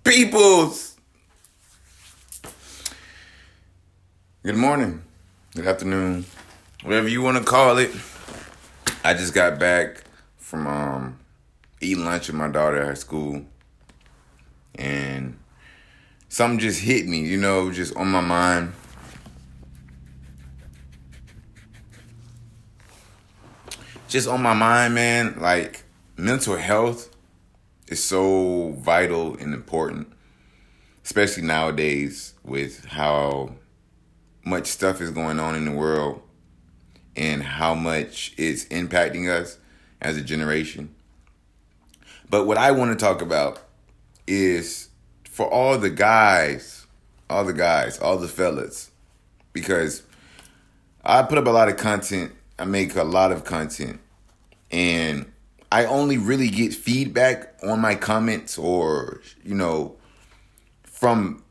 Peoples. Good morning, good afternoon, whatever you want to call it. I just got back from eating lunch with my daughter at school, and something just hit me, just on my mind. Just on my mind, man, like mental health is so vital and important, especially nowadays with how much stuff is going on in the world and how much it's impacting us as a generation. But what I want to talk about is for all the fellas, because I put up a lot of content, I make a lot of content, and I only really get feedback on my comments or, from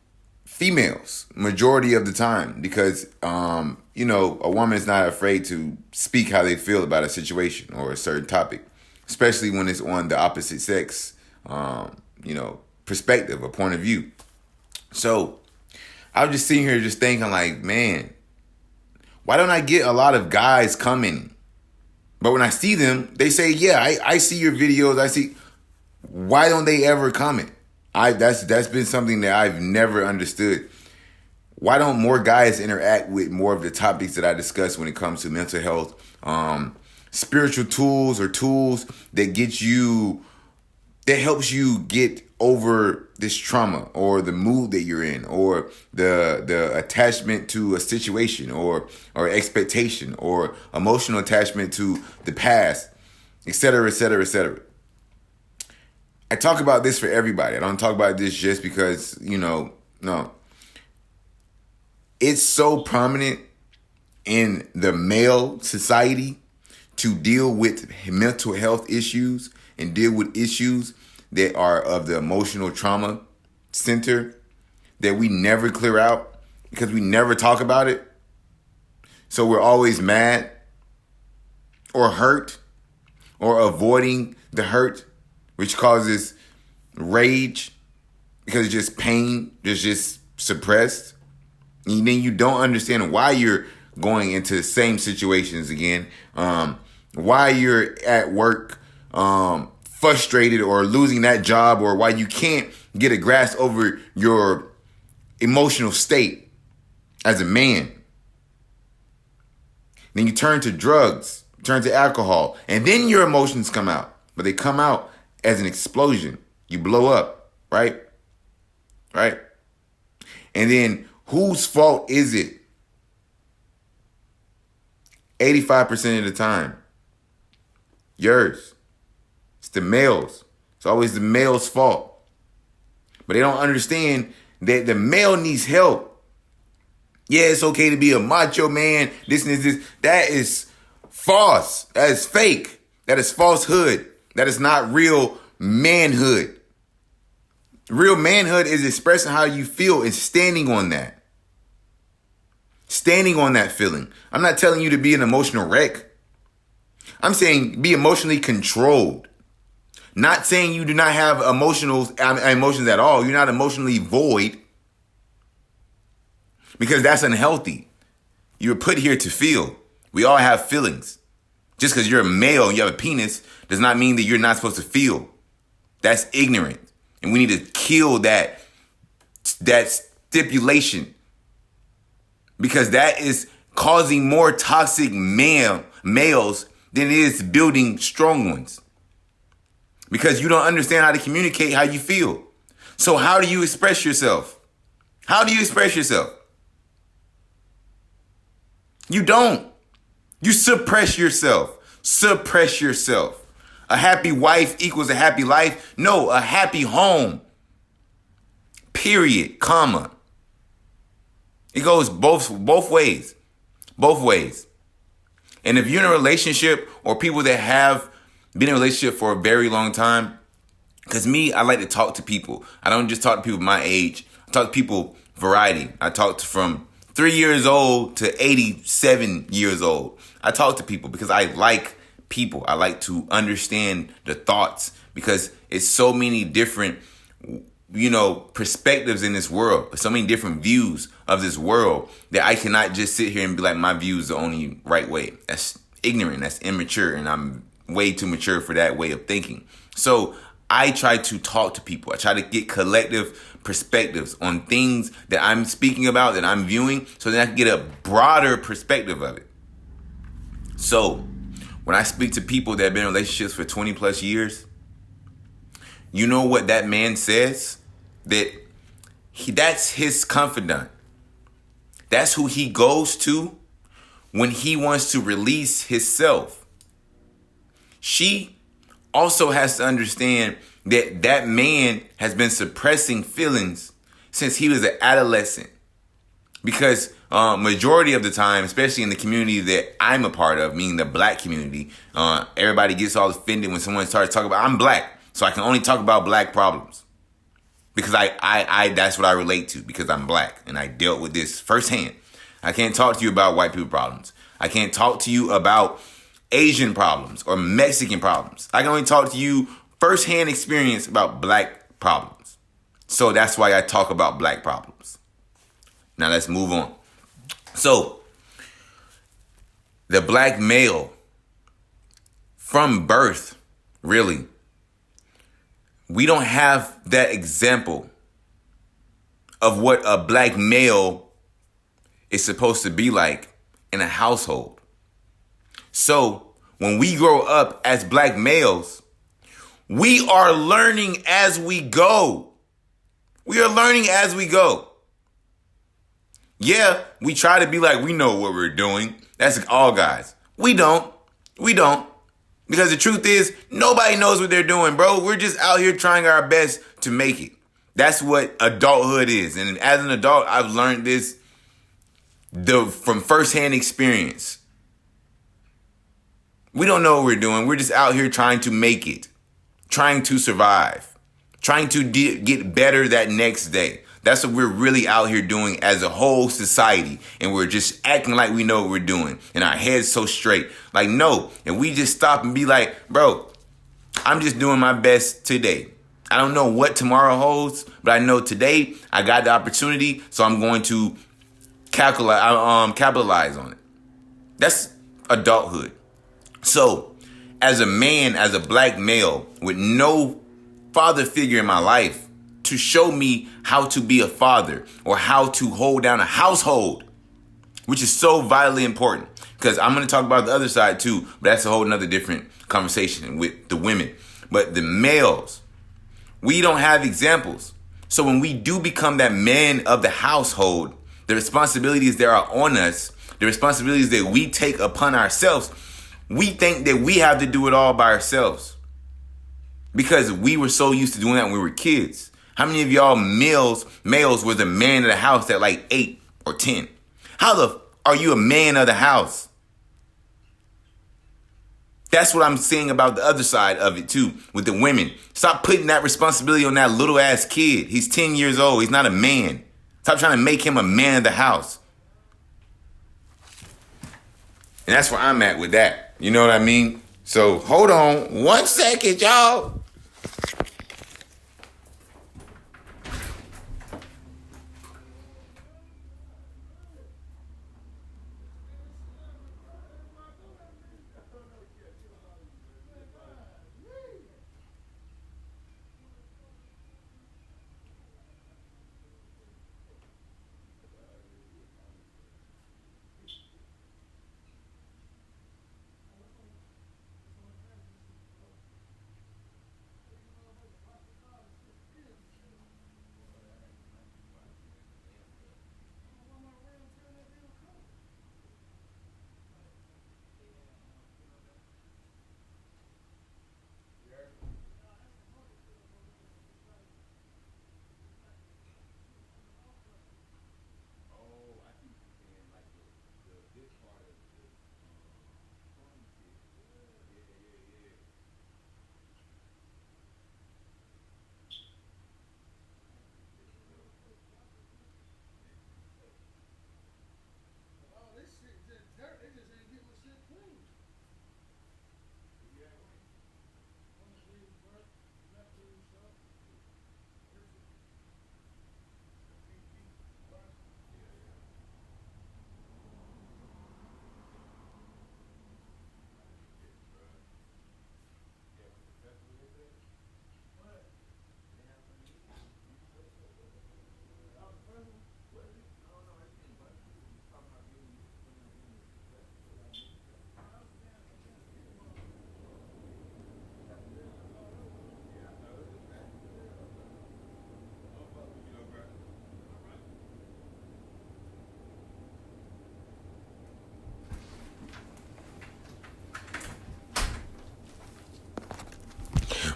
females majority of the time because, a woman is not afraid to speak how they feel about a situation or a certain topic, especially when it's on the opposite sex, perspective or point of view. So I was just sitting here just thinking like, man, why don't I get a lot of guys coming? But when I see them, they say, yeah, I see your videos. Why don't they ever comment? That's been something that I've never understood. Why don't more guys interact with more of the topics that I discuss when it comes to mental health, spiritual tools or tools that helps you get over this trauma or the mood that you're in or the attachment to a situation or expectation or emotional attachment to the past, et cetera, et cetera, et cetera. I talk about this for everybody. I don't talk about this just because, no. It's so prominent in the male society to deal with mental health issues and deal with issues that are of the emotional trauma center that we never clear out because we never talk about it. So we're always mad or hurt or avoiding the hurt, which causes rage because it's just pain, it's just suppressed. And then you don't understand why you're going into the same situations again, why you're at work frustrated or losing that job, or why you can't get a grasp over your emotional state as a man. Then you turn to drugs, turn to alcohol, and then your emotions come out. But they come out as an explosion. You blow up, right? Right? And then whose fault is it? 85% of the time, yours. It's the males. It's always the male's fault. But they don't understand that the male needs help. Yeah, it's okay to be a macho man. This and this. That is false. That is fake. That is falsehood. That is not real manhood. Real manhood is expressing how you feel and standing on that. Standing on that feeling. I'm not telling you to be an emotional wreck. I'm saying be emotionally controlled. Not saying you do not have emotions at all. You're not emotionally void. Because that's unhealthy. You're put here to feel. We all have feelings. Just because you're a male and you have a penis does not mean that you're not supposed to feel. That's ignorant. And we need to kill that stipulation. Because that is causing more toxic males than it is building strong ones. Because you don't understand how to communicate how you feel. So how do you express yourself? How do you express yourself? You don't. You suppress yourself. Suppress yourself. A happy wife equals a happy life. No, a happy home. Period. Comma. It goes both ways. Both ways. And if you're in a relationship or people that have been in a relationship for a very long time, because me, I like to talk to people. I don't just talk to people my age. I talk to people variety. I talk to from 3 years old to 87 years old. I talk to people because I like people. I like to understand the thoughts because it's so many different perspectives in this world, so many different views of this world that I cannot just sit here and be like, my view is the only right way. That's ignorant. That's immature. And I'm way too mature for that way of thinking. So I try to talk to people. I try to get collective perspectives on things that I'm speaking about, that I'm viewing, so that I can get a broader perspective of it. So when I speak to people that have been in relationships for 20 plus years, you know what that man says? That's his confidant. That's who he goes to when he wants to release himself. She also has to understand that that man has been suppressing feelings since he was an adolescent. Because majority of the time, especially in the community that I'm a part of, meaning the black community, everybody gets all offended when someone starts talking about, I'm black, so I can only talk about black problems. Because I that's what I relate to, because I'm black and I dealt with this firsthand. I can't talk to you about white people problems. I can't talk to you about Asian problems or Mexican problems. I can only talk to you firsthand experience about black problems. So that's why I talk about black problems. Now let's move on. So the black male from birth, really, we don't have that example of what a black male is supposed to be like in a household. So when we grow up as black males, we are learning as we go. We are learning as we go. Yeah, we try to be like we know what we're doing. That's all guys. We don't. We don't. Because the truth is, nobody knows what they're doing, bro. We're just out here trying our best to make it. That's what adulthood is. And as an adult, I've learned this from firsthand experience. We don't know what we're doing. We're just out here trying to make it, trying to survive, trying to get better that next day. That's what we're really out here doing as a whole society. And we're just acting like we know what we're doing. And our heads so straight. Like, no. And we just stop and be like, bro, I'm just doing my best today. I don't know what tomorrow holds, but I know today I got the opportunity. So I'm going to capitalize on it. That's adulthood. So as a man, as a black male with no father figure in my life, to show me how to be a father or how to hold down a household, which is so vitally important. Because I'm going to talk about the other side too, but that's a whole nother different conversation with the women. But the males, we don't have examples. So when we do become that man of the household, the responsibilities that are on us, the responsibilities that we take upon ourselves, we think that we have to do it all by ourselves. Because we were so used to doing that when we were kids. How many of y'all males was the man of the house at like 8 or 10? How are you a man of the house? That's what I'm saying about the other side of it too, with the women. Stop putting that responsibility on that little ass kid. He's 10 years old. He's not a man. Stop trying to make him a man of the house. And that's where I'm at with that. You know what I mean? So hold on 1 second, y'all.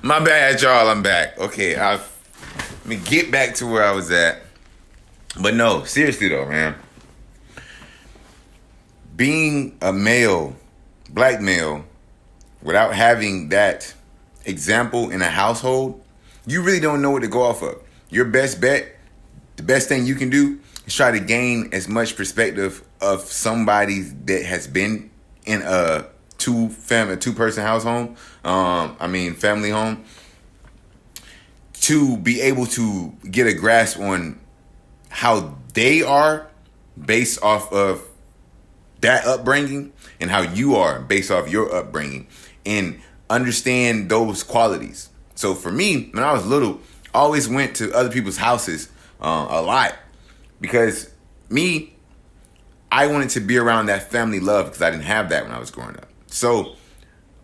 My bad, y'all. I'm back. Okay, let me get back to where I was at. But no, seriously though, man. Being a male, black male, without having that example in a household, you really don't know what to go off of. Your best bet, the best thing you can do is try to gain as much perspective of somebody that has been in a two-person household, family home, to be able to get a grasp on how they are based off of that upbringing and how you are based off your upbringing, and understand those qualities. So for me, when I was little, I always went to other people's houses a lot because I wanted to be around that family love because I didn't have that when I was growing up. So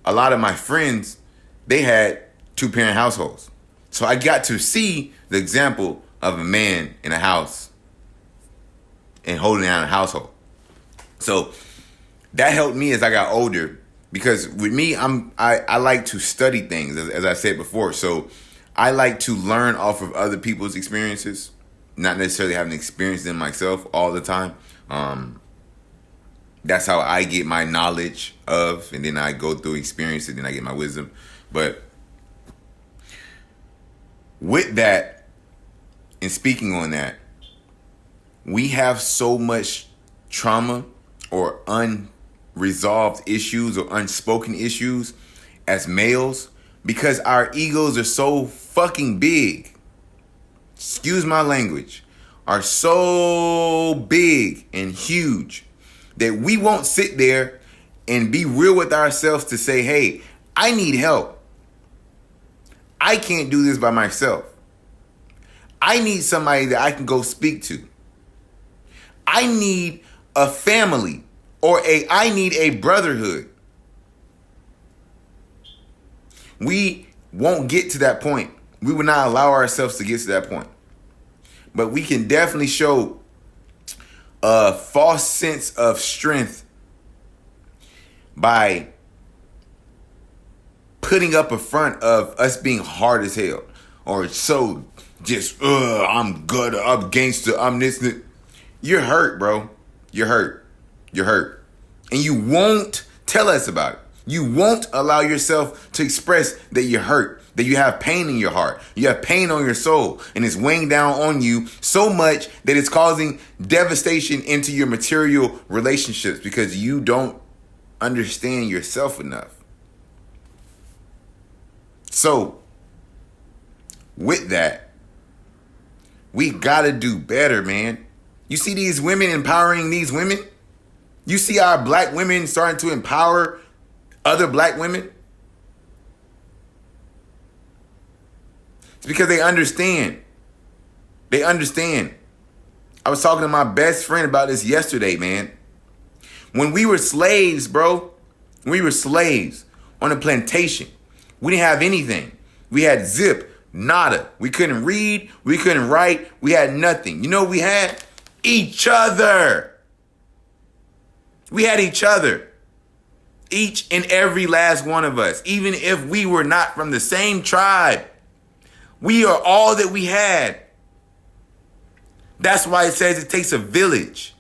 a lot of my friends, they had two-parent households. So I got to see the example of a man in a house and holding down a household. So that helped me as I got older, because with me, I like to study things, as I said before. So I like to learn off of other people's experiences, not necessarily having experienced them myself all the time. That's how I get my knowledge of, and then I go through experience, and then I get my wisdom. But with that, and speaking on that, we have so much trauma or unresolved issues or unspoken issues as males because our egos are so fucking big. Excuse my language. Are so big and huge that we won't sit there and be real with ourselves to say, hey, I need help. I can't do this by myself. I need somebody that I can go speak to. I need a family, or I need a brotherhood. We won't get to that point. We will not allow ourselves to get to that point. But we can definitely show a false sense of strength by putting up a front of us being hard as hell, or so just I'm good, I'm gangster, I'm this. You're hurt, bro. You're hurt. You're hurt. And you won't tell us about it. You won't allow yourself to express that you're hurt, that you have pain in your heart, you have pain on your soul, and it's weighing down on you so much that it's causing devastation into your material relationships because you don't understand yourself enough. So, with that, we gotta do better, man. You see these women empowering these women? You see our black women starting to empower other black women? It's because they understand. They understand. I was talking to my best friend about this yesterday, man. When we were slaves, bro, we were slaves on a plantation. We didn't have anything. We had zip, nada. We couldn't read. We couldn't write. We had nothing. You know what we had? Each other. We had each other. Each and every last one of us. Even if we were not from the same tribe. We are all that we had. That's why it says it takes a village.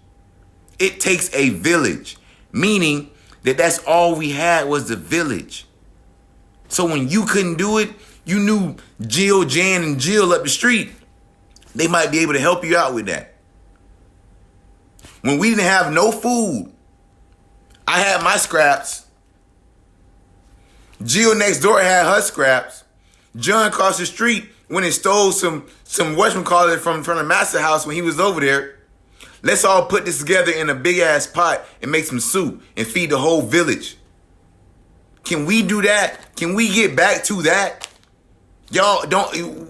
It takes a village. Meaning that that's all we had was the village. So when you couldn't do it, you knew Jill, Jan, and Jill up the street. They might be able to help you out with that. When we didn't have no food, I had my scraps. Jill next door had her scraps. John across the street went and stole some whatchamacallit from the master house when he was over there. Let's all put this together in a big ass pot and make some soup and feed the whole village. Can we do that? Can we get back to that? Y'all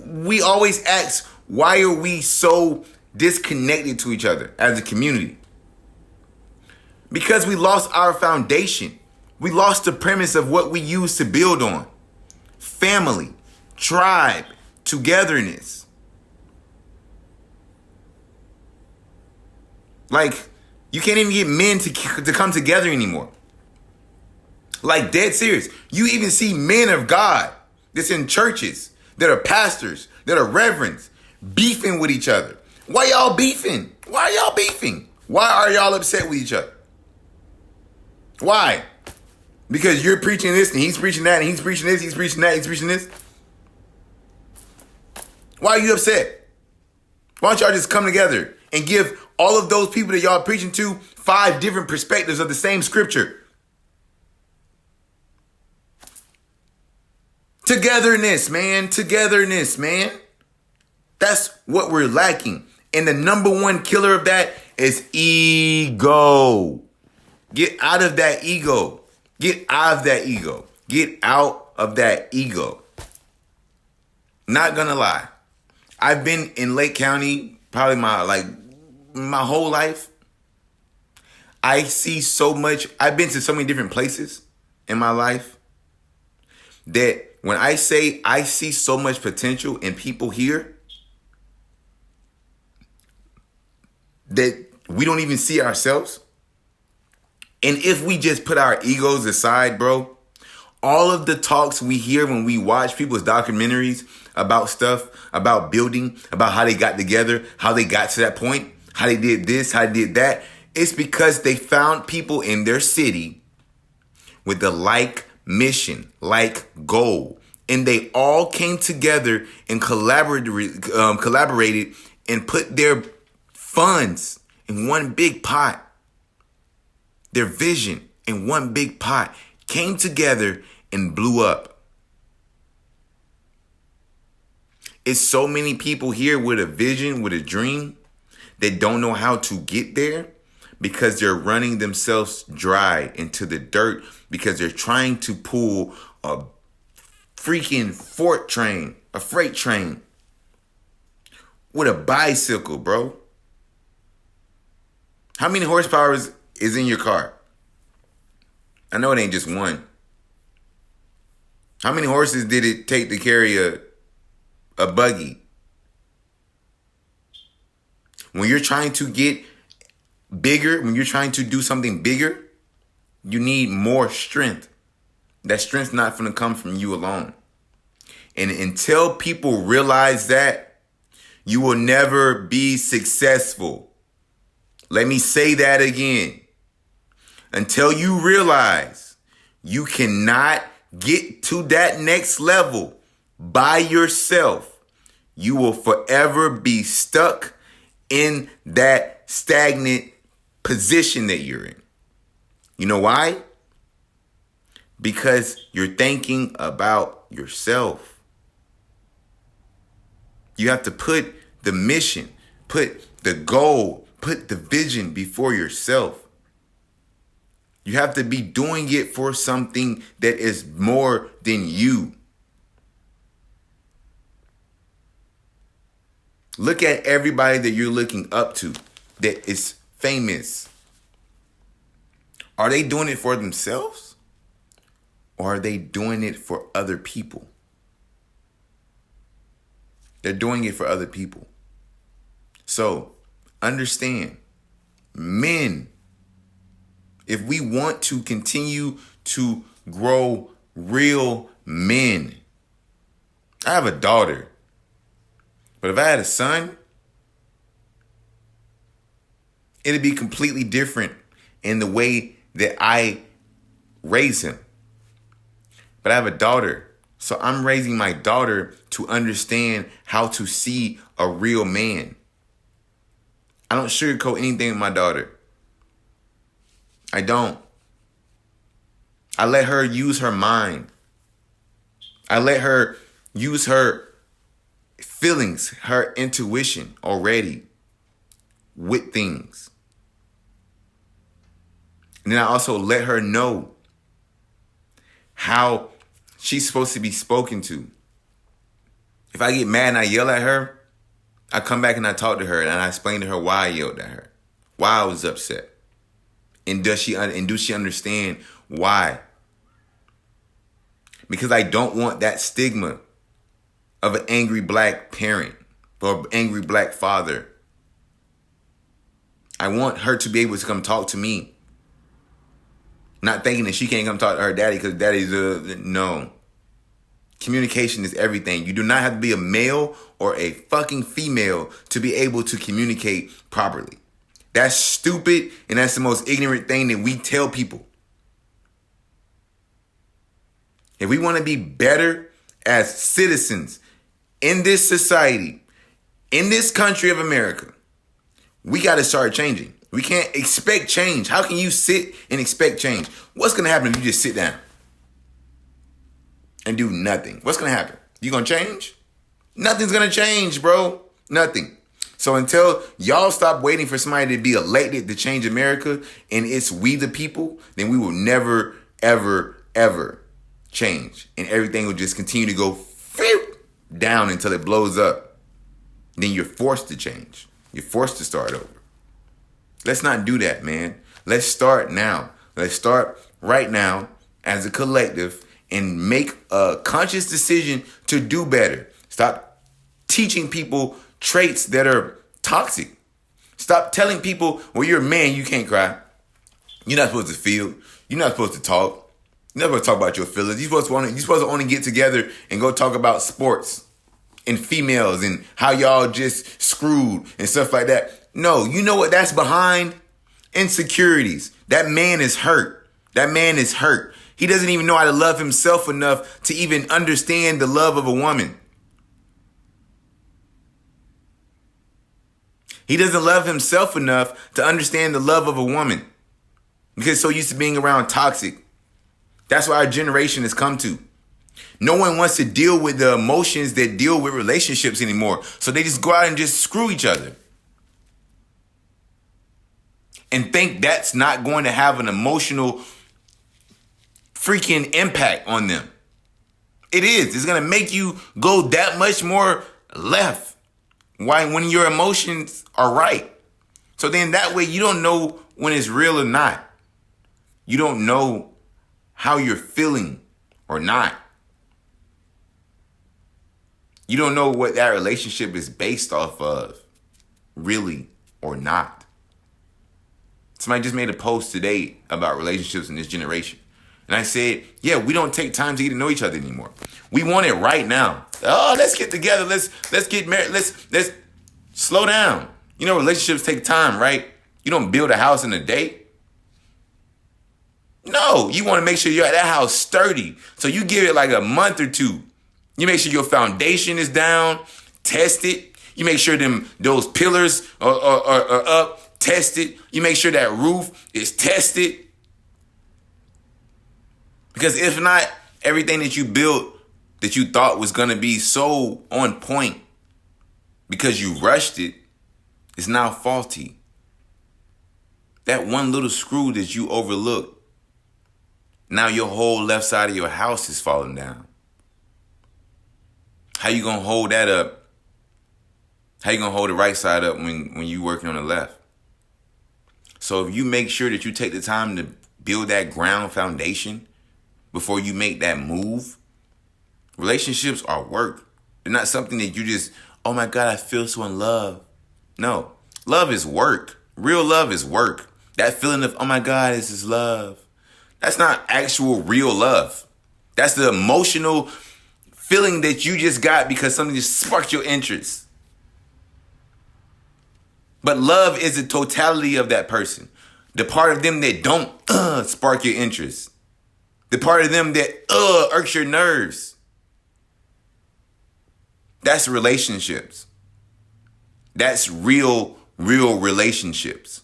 we always ask, why are we so disconnected to each other as a community? Because we lost our foundation. We lost the premise of what we used to build on. Family, tribe, togetherness. Like, you can't even get men to come together anymore. Like, dead serious. You even see men of God that's in churches, that are pastors, that are reverends, beefing with each other. Why y'all beefing? Why are y'all beefing? Why are y'all upset with each other? Why? Because you're preaching this and he's preaching that and he's preaching this, he's preaching that, he's preaching this. Why are you upset? Why don't y'all just come together and give all of those people that y'all preaching to 5 different perspectives of the same scripture? Togetherness, man. Togetherness, man. That's what we're lacking. And the number one killer of that is ego. Get out of that ego. Get out of that ego. Get out of that ego. Not gonna lie. I've been in Lake County probably my whole life. I see so much. I've been to so many different places in my life that when I say I see so much potential in people here that we don't even see ourselves. And if we just put our egos aside, bro, all of the talks we hear when we watch people's documentaries about stuff, about building, about how they got together, how they got to that point, how they did this, how they did that, it's because they found people in their city with the like mission, like goal. And they all came together and collaborated and put their funds in one big pot. Their vision in one big pot came together and blew up. It's so many people here with a vision, with a dream, that don't know how to get there because they're running themselves dry into the dirt because they're trying to pull a freaking freight train with a bicycle, bro. How many horsepower is in your car? I know it ain't just one. How many horses did it take to carry a buggy? When you're trying to get bigger, when you're trying to do something bigger, you need more strength. That strength's not going to come from you alone. And until people realize that, you will never be successful. Let me say that again. Until you realize you cannot get to that next level by yourself, you will forever be stuck in that stagnant position that you're in. You know why? Because you're thinking about yourself. You have to put the mission, put the goal, put the vision before yourself. You have to be doing it for something that is more than you. Look at everybody that you're looking up to that is famous. Are they doing it for themselves? Or are they doing it for other people? They're doing it for other people. So, understand, men, if we want to continue to grow real men, I have a daughter, but if I had a son, it'd be completely different in the way that I raise him. But I have a daughter, so I'm raising my daughter to understand how to see a real man. I don't sugarcoat anything with my daughter. I don't. I let her use her mind. I let her use her feelings, her intuition already with things. And then I also let her know how she's supposed to be spoken to. If I get mad and I yell at her, I come back and I talk to her and I explain to her why I yelled at her, why I was upset. And does she understand why? Because I don't want that stigma of an angry black parent or an angry black father. I want her to be able to come talk to me. Not thinking that she can't come talk to her daddy because daddy's no. Communication is everything. You do not have to be a male or a fucking female to be able to communicate properly. That's stupid, and that's the most ignorant thing that we tell people. If we want to be better as citizens in this society, in this country of America, we got to start changing. We can't expect change. How can you sit and expect change? What's going to happen if you just sit down and do nothing? What's going to happen? You going to change? Nothing's going to change, bro. Nothing. So until y'all stop waiting for somebody to be elected to change America and it's we the people, then we will never, ever, ever change. And everything will just continue to go down until it blows up. Then you're forced to change. You're forced to start over. Let's not do that, man. Let's start now. Let's start right now as a collective and make a conscious decision to do better. Stop teaching people traits that are toxic. Stop telling people, well, you're a man, you can't cry. You're not supposed to feel. You're not supposed to talk. You're not supposed to talk about your feelings. You're supposed to only get together and go talk about sports and females and how y'all just screwed and stuff like that. No, you know what that's behind? Insecurities. That man is hurt. That man is hurt. He doesn't even know how to love himself enough to even understand the love of a woman. He doesn't love himself enough to understand the love of a woman because he's so used to being around toxic. That's what our generation has come to. No one wants to deal with the emotions that deal with relationships anymore. So they just go out and just screw each other. And think that's not going to have an emotional freaking impact on them. It is. It's going to make you go that much more left. Why? When your emotions are right. So then that way you don't know when it's real or not. You don't know how you're feeling or not. You don't know what that relationship is based off of, really or not. Somebody just made a post today about relationships in this generation. And I said, yeah, we don't take time to get to know each other anymore. We want it right now. Oh, let's get together. Let's get married. Let's slow down. You know, relationships take time, right? You don't build a house in a day. No, you want to make sure that house sturdy. So you give it like a month or two. You make sure your foundation is down, test it. You make sure those pillars are up, test it. You make sure that roof is tested. Because if not, everything that you built that you thought was going to be so on point because you rushed it is now faulty. That one little screw that you overlooked, now your whole left side of your house is falling down. How you going to hold that up? How you going to hold the right side up when you working on the left? So if you make sure that you take the time to build that ground foundation before you make that move, relationships are work. They're not something that you just, oh my God, I feel so in love. No, love is work. Real love is work. That feeling of, oh my God, this is love. That's not actual real love. That's the emotional feeling that you just got because something just sparked your interest. But love is the totality of that person. The part of them that don't spark your interest. The part of them that irks your nerves. That's relationships. That's real relationships.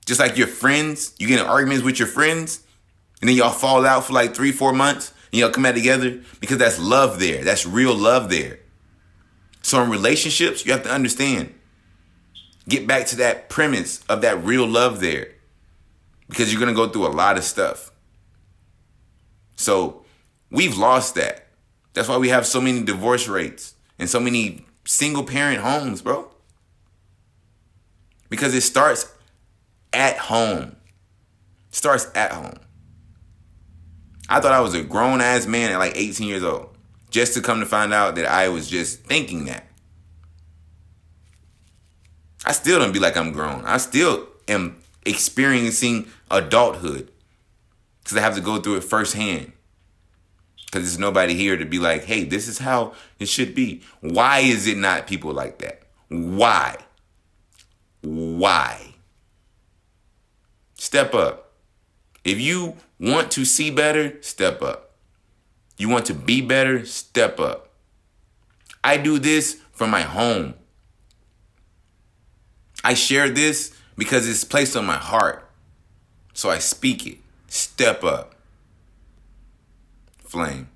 Just like your friends, you get in arguments with your friends, and then y'all fall out for like 3-4 months, and y'all come back together because that's love there. That's real love there. So in relationships, you have to understand. Get back to that premise of that real love there. Because you're going to go through a lot of stuff. So we've lost that. That's why we have so many divorce rates and so many single parent homes, bro. Because it starts at home. It starts at home. I thought I was a grown ass man at like 18 years old. Just to come to find out that I was just thinking that. I still don't be like I'm grown. I still am experiencing adulthood. Because I have to go through it firsthand. Because there's nobody here to be like, hey, this is how it should be. Why is it not people like that? Why? Why? Step up. If you want to see better, step up. You want to be better, step up. I do this from my home. I share this because it's placed on my heart. So I speak it. Step up. Flame.